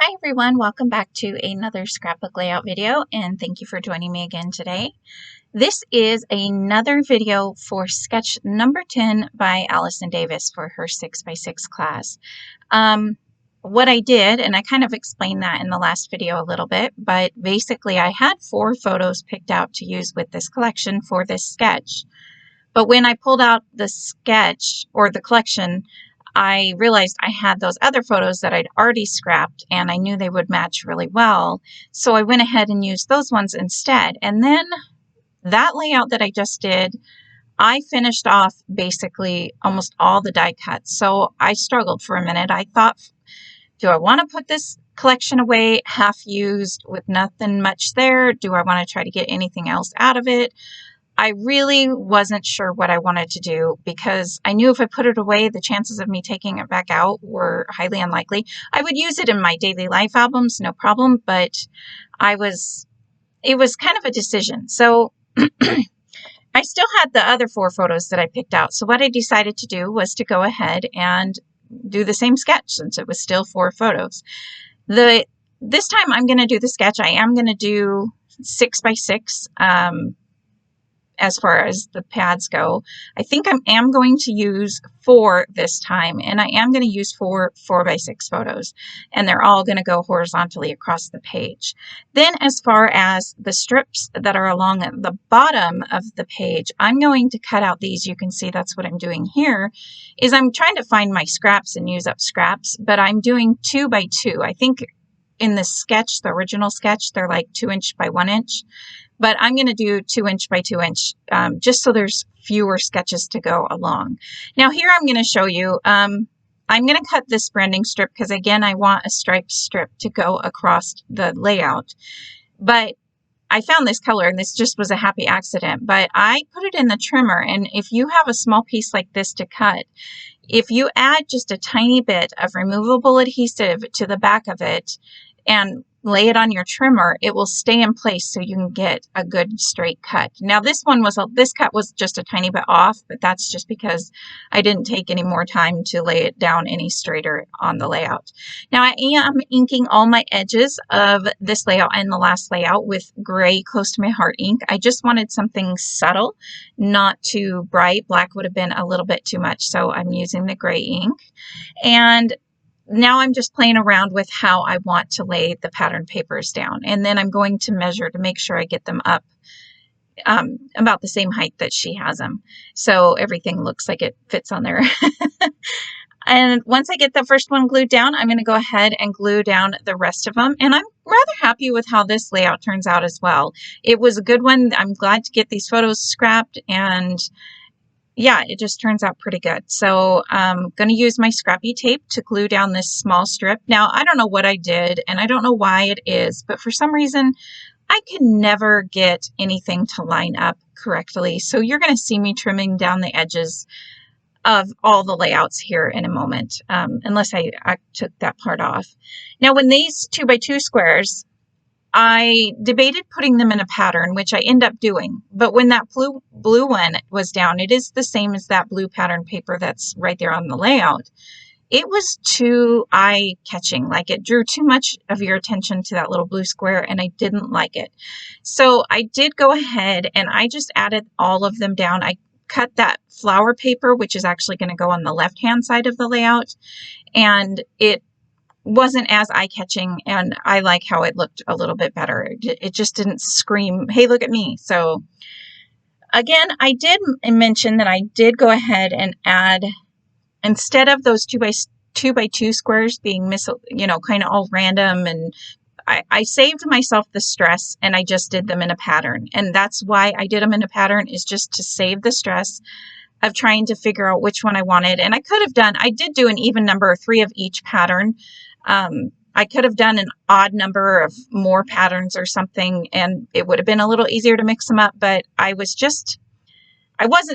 Hi everyone, welcome back to another scrapbook layout video, and thank you for joining me again today. This is another video for sketch number 10 by Allison Davis for her 6x6 class. What I did, and I kind of explained that in the last video a little bit, but basically I had 4 photos picked out to use with this collection for this sketch. But when I pulled out the sketch or the collection, I realized I had those other photos that I'd already scrapped and I knew they would match really well. So I went ahead and used those ones instead. And then that layout that I just did, I finished off basically almost all the die cuts. So I struggled for a minute. I thought, do I want to put this collection away half used with nothing much there? Do I want to try to get anything else out of it? I really wasn't sure what I wanted to do because I knew if I put it away, the chances of me taking it back out were highly unlikely. I would use it in my daily life albums, no problem, but it was kind of a decision. So I still had the other 4 photos that I picked out. So what I decided to do was to go ahead and do the same sketch since it was still 4 photos. This time I'm going to do the sketch. I am going to do 6x6. As far as the pads go. I think I am going to use 4 this time, and I am going to use 4 4x6 photos, and they're all going to go horizontally across the page. Then as far as the strips that are along the bottom of the page, I'm going to cut out these. You can see that's what I'm doing here, is I'm trying to find my scraps and use up scraps, but I'm doing 2 by 2. I think in the sketch, the original sketch, they're like 2 inch by 1 inch. But I'm going to do 2 inch by 2 inch, just so there's fewer sketches to go along. Now here I'm going to show you, I'm going to cut this branding strip because again, I want a striped strip to go across the layout. But I found this color and this just was a happy accident, but I put it in the trimmer. And if you have a small piece like this to cut, if you add just a tiny bit of removable adhesive to the back of it and lay it on your trimmer, it will stay in place so you can get a good straight cut. Now this cut was just a tiny bit off, but that's just because I didn't take any more time to lay it down any straighter on the layout. Now I am inking all my edges of this layout and the last layout with gray close to my heart ink. I just wanted something subtle, not too bright. Black would have been a little bit too much, so I'm using the gray ink. And now I'm just playing around with how I want to lay the pattern papers down. And then I'm going to measure to make sure I get them up about the same height that she has them. So everything looks like it fits on there. And once I get the first one glued down, I'm going to go ahead and glue down the rest of them. And I'm rather happy with how this layout turns out as well. It was a good one. I'm glad to get these photos scrapped, and yeah, it just turns out pretty good. So I'm going to use my Scrappy tape to glue down this small strip. Now, I don't know what I did, and I don't know why it is, but for some reason, I can never get anything to line up correctly. So you're going to see me trimming down the edges of all the layouts here in a moment, unless I took that part off. Now, when these 2 by 2 squares, I debated putting them in a pattern, which I end up doing. But when that blue one was down, it is the same as that blue pattern paper that's right there on the layout. It was too eye-catching, like it drew too much of your attention to that little blue square, and I didn't like it. So I did go ahead and I just added all of them down. I cut that flower paper, which is actually going to go on the left-hand side of the layout, and it wasn't as eye-catching, and I like how it looked a little bit better. It just didn't scream, hey, look at me. So again, I did mention that I did go ahead and add, instead of those 2 by 2 squares being kind of all random, and I saved myself the stress and I just did them in a pattern. And that's why I did them in a pattern, is just to save the stress of trying to figure out which one I wanted. And I did do an even number of 3 of each pattern. I could have done an odd number of more patterns or something, and it would have been a little easier to mix them up, but I wasn't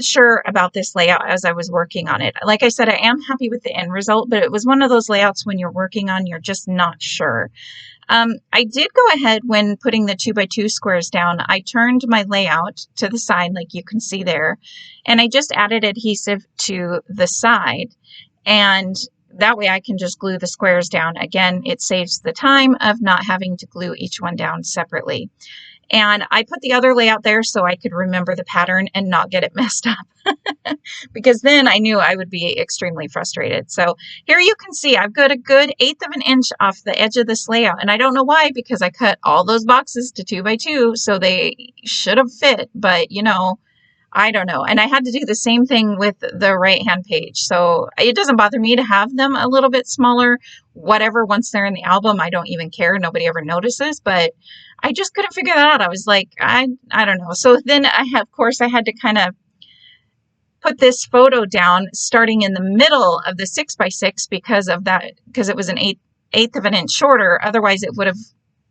sure about this layout as I was working on it. Like I said, I am happy with the end result, but it was one of those layouts when you're working on, you're just not sure. I did go ahead when putting the 2 by 2 squares down. I turned my layout to the side, like you can see there, and I just added adhesive to the side. And that way I can just glue the squares down. Again, it saves the time of not having to glue each one down separately. And I put the other layout there so I could remember the pattern and not get it messed up because then I knew I would be extremely frustrated. So here you can see I've got a good 1/8 of an inch off the edge of this layout. And I don't know why, because I cut all those boxes to 2 by 2, so they should have fit, but you know, I don't know. And I had to do the same thing with the right-hand page. So it doesn't bother me to have them a little bit smaller, whatever. Once they're in the album, I don't even care. Nobody ever notices, but I just couldn't figure that out. I was like, I don't know. So then of course, I had to kind of put this photo down starting in the middle of the 6 by 6 because of that, because it was an eighth of an inch shorter. Otherwise it would have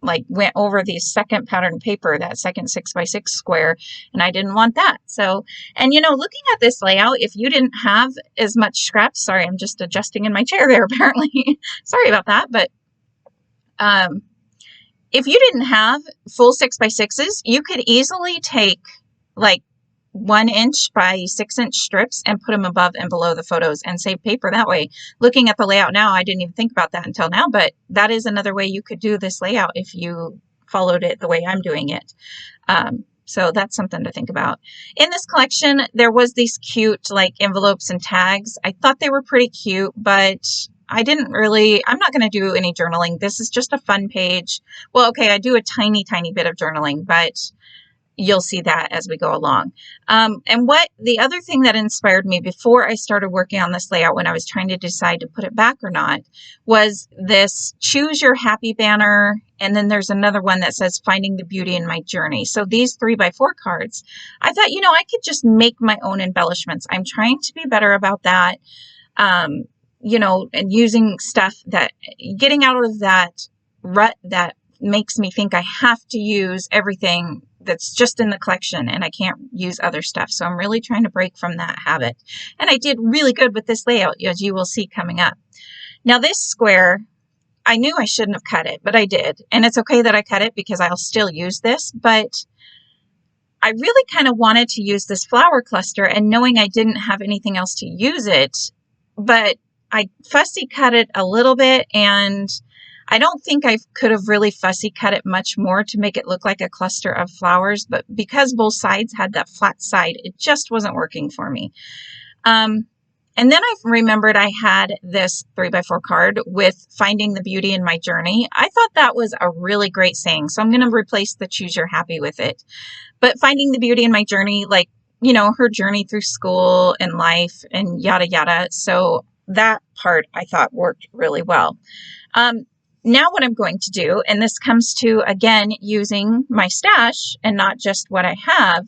like went over the second pattern paper, that second 6 by 6 square, and I didn't want that. So, and you know, looking at this layout, if you didn't have as much scrap, sorry, I'm just adjusting in my chair there apparently. Sorry about that. But if you didn't have full 6 by 6s, you could easily take like 1 inch by 6 inch strips and put them above and below the photos and save paper that way. Looking at the layout now, I didn't even think about that until now, but that is another way you could do this layout if you followed it the way I'm doing it. So that's something to think about. In this collection, there was these cute like envelopes and tags. I thought they were pretty cute, but I'm not going to do any journaling. This is just a fun page. Well, okay, I do a tiny bit of journaling, but you'll see that as we go along. And the other thing that inspired me before I started working on this layout when I was trying to decide to put it back or not was this Choose Your Happy banner. And then there's another one that says Finding the Beauty in My Journey. So these 3x4 cards, I thought, you know, I could just make my own embellishments. I'm trying to be better about that. You know, and using stuff that, getting out of that rut that makes me think I have to use everything that's just in the collection and I can't use other stuff. So I'm really trying to break from that habit. And I did really good with this layout, as you will see coming up. Now this square, I knew I shouldn't have cut it, but I did. And it's okay that I cut it because I'll still use this, but I really kind of wanted to use this flower cluster, and knowing I didn't have anything else to use it, but I fussy cut it a little bit, and I don't think I could have really fussy cut it much more to make it look like a cluster of flowers, but because both sides had that flat side, it just wasn't working for me. And then I remembered I had this 3x4 card with Finding the Beauty in My Journey. I thought that was a really great saying, so I'm going to replace the Choose Your Happy with it. But Finding the Beauty in My Journey, like, you know, her journey through school and life and yada yada. So that part I thought worked really well. Now what I'm going to do, and this comes to, again, using my stash and not just what I have,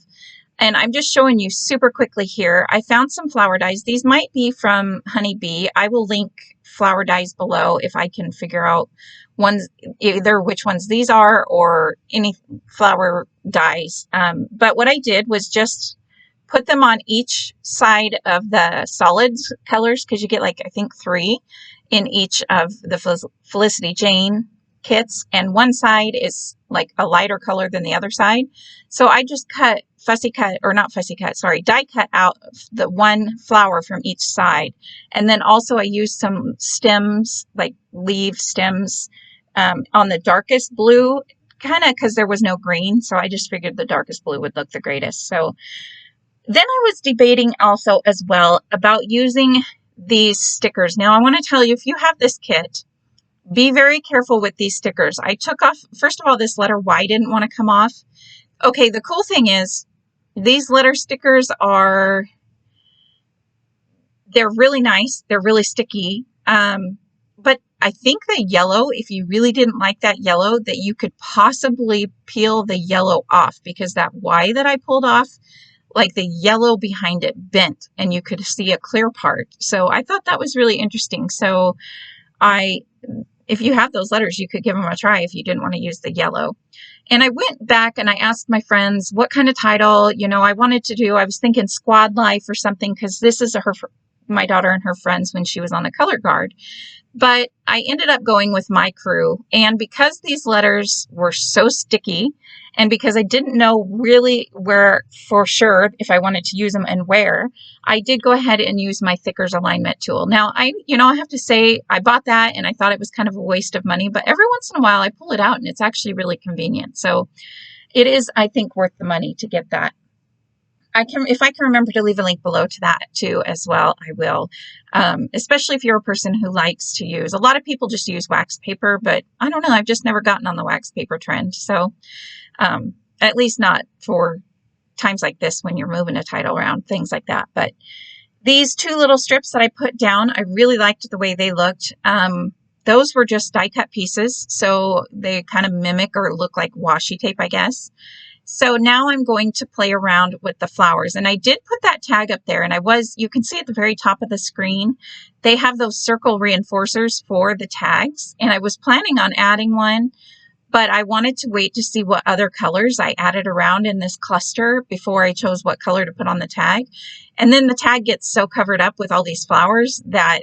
and I'm just showing you super quickly here. I found some flower dyes. These might be from Honey Bee. I will link flower dyes below if I can figure out either which ones these are or any flower dyes. But what I did was just put them on each side of the solids colors, because you get like, I think 3 in each of the Felicity Jane kits, and one side is like a lighter color than the other side. So I just die cut out the one flower from each side. And then also I used some stems, like leaf stems, on the darkest blue, kind of because there was no green. So I just figured the darkest blue would look the greatest. So then I was debating also as well about using these stickers. Now I want to tell you, if you have this kit, be very careful with these stickers. I took off, first of all, this letter Y didn't want to come off. Okay, the cool thing is these letter stickers they're really nice. They're really sticky. But I think the yellow, if you really didn't like that yellow, that you could possibly peel the yellow off, because that Y that I pulled off, like the yellow behind it bent and you could see a clear part. So I thought that was really interesting. So if you have those letters, you could give them a try if you didn't want to use the yellow. And I went back and I asked my friends what kind of title, you know, I wanted to do. I was thinking Squad Life or something, because this is my daughter and her friends when she was on the color guard. But I ended up going with my crew, and because these letters were so sticky, and because I didn't know really where for sure if I wanted to use them and where, I did go ahead and use my Thickers alignment tool. Now, I have to say I bought that and I thought it was kind of a waste of money, but every once in a while I pull it out and it's actually really convenient. So it is, I think, worth the money to get that. If I can remember to leave a link below to that too as well, I will. Especially if you're a person who likes to use, a lot of people just use wax paper, but I don't know, I've just never gotten on the wax paper trend. So, at least not for times like this when you're moving a title around, things like that. But these two little strips that I put down, I really liked the way they looked. Those were just die cut pieces, so they kind of mimic or look like washi tape, I guess. So now I'm going to play around with the flowers, and I did put that tag up there, and you can see at the very top of the screen, they have those circle reinforcers for the tags, and I was planning on adding one, but I wanted to wait to see what other colors I added around in this cluster before I chose what color to put on the tag. And then the tag gets so covered up with all these flowers that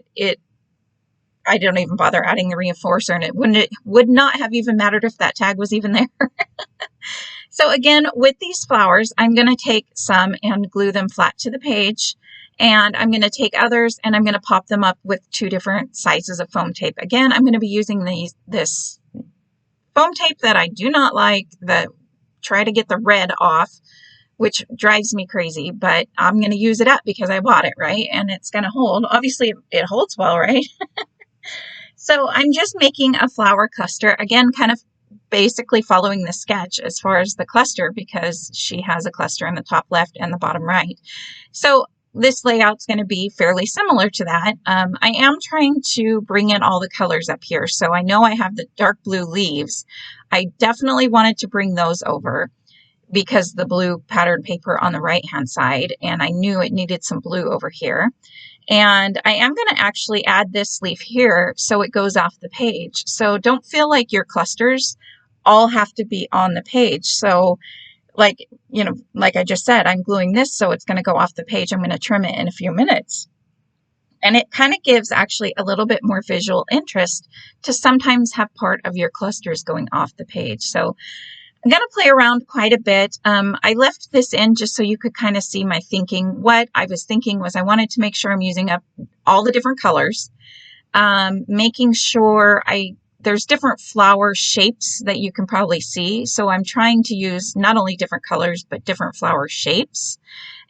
I don't even bother adding the reinforcer, and it would not have even mattered if that tag was even there. So again, with these flowers, I'm going to take some and glue them flat to the page, and I'm going to take others and I'm going to pop them up with 2 different sizes of foam tape. Again, I'm going to be using this foam tape that I do not like, try to get the red off, which drives me crazy, but I'm going to use it up because I bought it, right? And it's going to hold. Obviously, it holds well, right? So I'm just making a flower cluster, again, kind of basically following the sketch as far as the cluster, because she has a cluster in the top left and the bottom right. So this layout's going to be fairly similar to that. I am trying to bring in all the colors up here. So I know I have the dark blue leaves. I definitely wanted to bring those over because the blue pattern paper on the right hand side, and I knew it needed some blue over here. And I am going to actually add this leaf here so it goes off the page. So don't feel like your clusters all have to be on the page. So like I just said, I'm gluing this so it's going to go off the page. I'm going to trim it in a few minutes. And it kind of gives actually a little bit more visual interest to sometimes have part of your clusters going off the page. So I'm going to play around quite a bit. I left this in just so you could kind of see my thinking. What I was thinking was I wanted to make sure I'm using up all the different colors, making sure there's different flower shapes that you can probably see. So I'm trying to use not only different colors, but different flower shapes.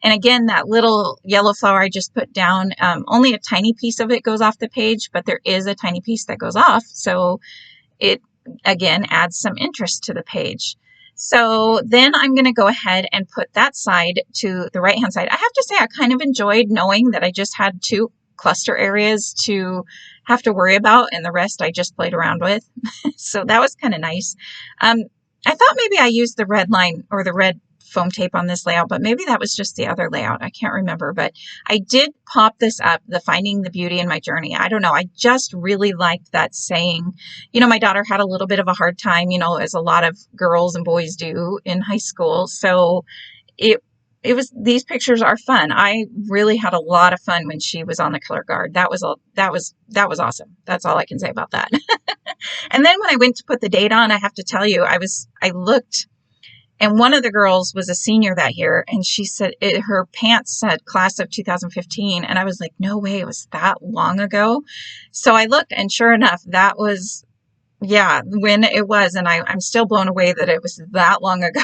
And again, that little yellow flower I just put down, only a tiny piece of it goes off the page, but there is a tiny piece that goes off. So it again adds some interest to the page. So then I'm going to go ahead and put that side to the right hand side. I have to say I kind of enjoyed knowing that I just had 2 cluster areas to have to worry about, and the rest I just played around with. So that was kind of nice. I thought maybe I used the red line or the red foam tape on this layout, but maybe that was just the other layout. I can't remember, but I did pop this up, the Finding the Beauty in My Journey. I don't know. I just really liked that saying. My daughter had a little bit of a hard time, as a lot of girls and boys do in high school. So these pictures are fun. I really had a lot of fun when she was on the color guard. That was awesome. That's all I can say about that. And then when I went to put the date on, I have to tell you, I looked, and one of the girls was a senior that year, and she said her pants said class of 2015, and I was like, no way, it was that long ago. So I looked, and sure enough, that was, when it was, and I'm still blown away that it was that long ago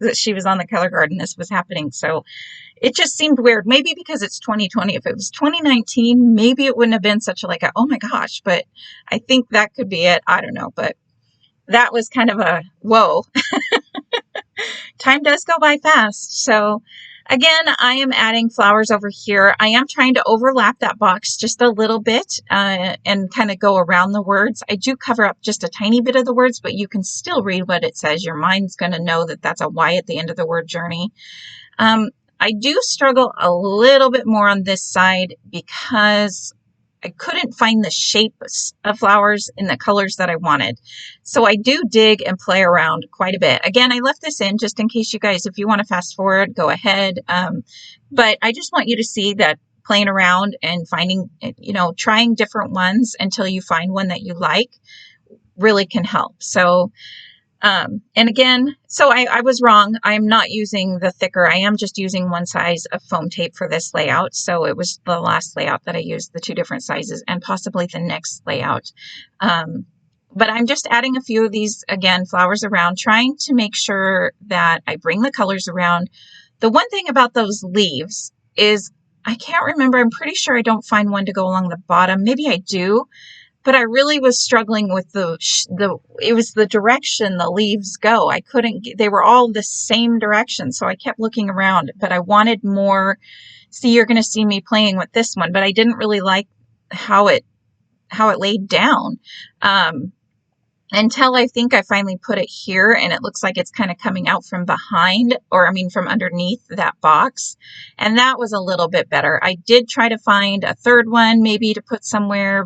that she was on the color guard and this was happening. So it just seemed weird. Maybe because it's 2020. If it was 2019, maybe it wouldn't have been such a oh my gosh, but I think that could be it. I don't know, but that was kind of a whoa. Time does go by fast. So again, I am adding flowers over here. I am trying to overlap that box just a little bit and kind of go around the words. I do cover up just a tiny bit of the words, but you can still read what it says. Your mind's going to know that that's a Y at the end of the word journey. I do struggle a little bit more on this side because I couldn't find the shapes of flowers in the colors that I wanted. So I do dig and play around quite a bit. Again, I left this in just in case you guys, if you want to fast forward, go ahead. But I just want you to see that playing around and finding, you know, trying different ones until you find one that you like really can help. So, and again, so I was wrong. I'm not using the thicker. I am just using one size of foam tape for this layout. So it was the last layout that I used, the 2 different sizes, and possibly the next layout. But I'm just adding a few of these, again, flowers around, trying to make sure that I bring the colors around. The one thing about those leaves is I can't remember. I'm pretty sure I don't find one to go along the bottom. Maybe I do. But I really was struggling with it was the direction the leaves go. I couldn't, they were all the same direction. So I kept looking around, but I wanted more. See, you're going to see me playing with this one, but I didn't really like how it laid down. Until I think I finally put it here and it looks like it's kind of coming out from behind, or I mean from underneath that box. And that was a little bit better. I did try to find a third one maybe to put somewhere,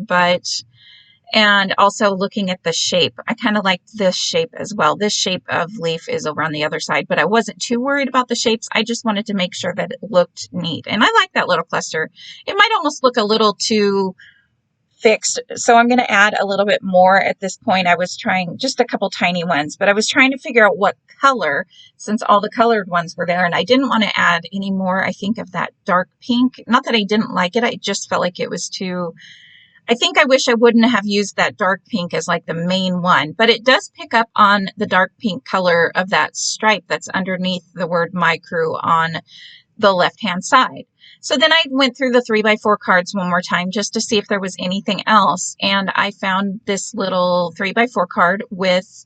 and also looking at the shape. I kind of liked this shape as well. This shape of leaf is over on the other side, but I wasn't too worried about the shapes. I just wanted to make sure that it looked neat. And I like that little cluster. It might almost look a little too fixed. So I'm going to add a little bit more at this point. I was trying just a couple tiny ones, but I was trying to figure out what color, since all the colored ones were there, and I didn't want to add any more, I think, of that dark pink. Not that I didn't like it. I just felt like it was too, I think I wish I wouldn't have used that dark pink as like the main one, but it does pick up on the dark pink color of that stripe that's underneath the word My Crew on the left-hand side. So then I went through the 3x4 cards one more time just to see if there was anything else. And I found this little 3x4 card with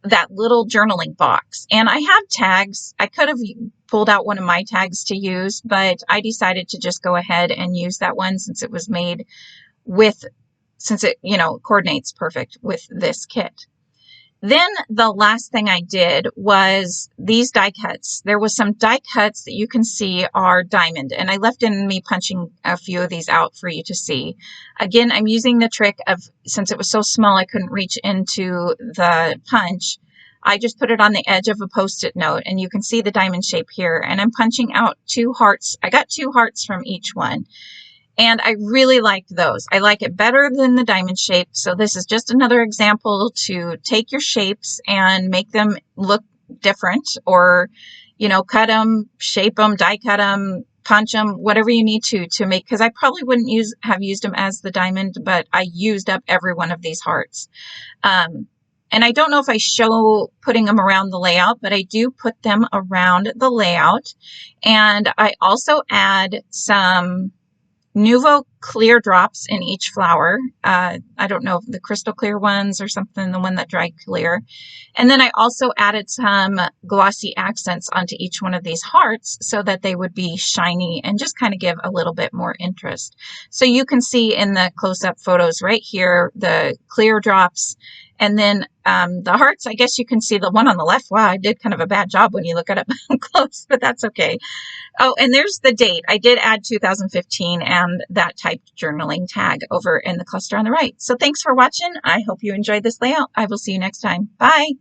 that little journaling box. And I have tags. I could have pulled out one of my tags to use, but I decided to just go ahead and use that one since it was made with, since it, you know, coordinates perfect with this kit. Then the last thing I did was these die cuts. There was some die cuts that you can see are diamond, and I left in me punching a few of these out for you to see. Again, I'm using the trick of, since it was so small I couldn't reach into the punch, I just put it on the edge of a Post-it note, and you can see the diamond shape here, and I'm punching out 2 hearts. I got 2 hearts from each one. And I really liked those. I like it better than the diamond shape. So this is just another example to take your shapes and make them look different, or, you know, cut them, shape them, die cut them, punch them, whatever you need to make, because I probably wouldn't have used them as the diamond, but I used up every one of these hearts. And I don't know if I show putting them around the layout, but I do put them around the layout. And I also add some Nuvo clear drops in each flower. I don't know, the crystal clear ones or something, the one that dried clear. And then I also added some glossy accents onto each one of these hearts so that they would be shiny and just kind of give a little bit more interest. So you can see in the close-up photos right here, the clear drops. And then the hearts, I guess you can see the one on the left. Wow, I did kind of a bad job when you look at it up close, but that's okay. Oh, and there's the date. I did add 2015 and that typed journaling tag over in the cluster on the right. So thanks for watching. I hope you enjoyed this layout. I will see you next time. Bye.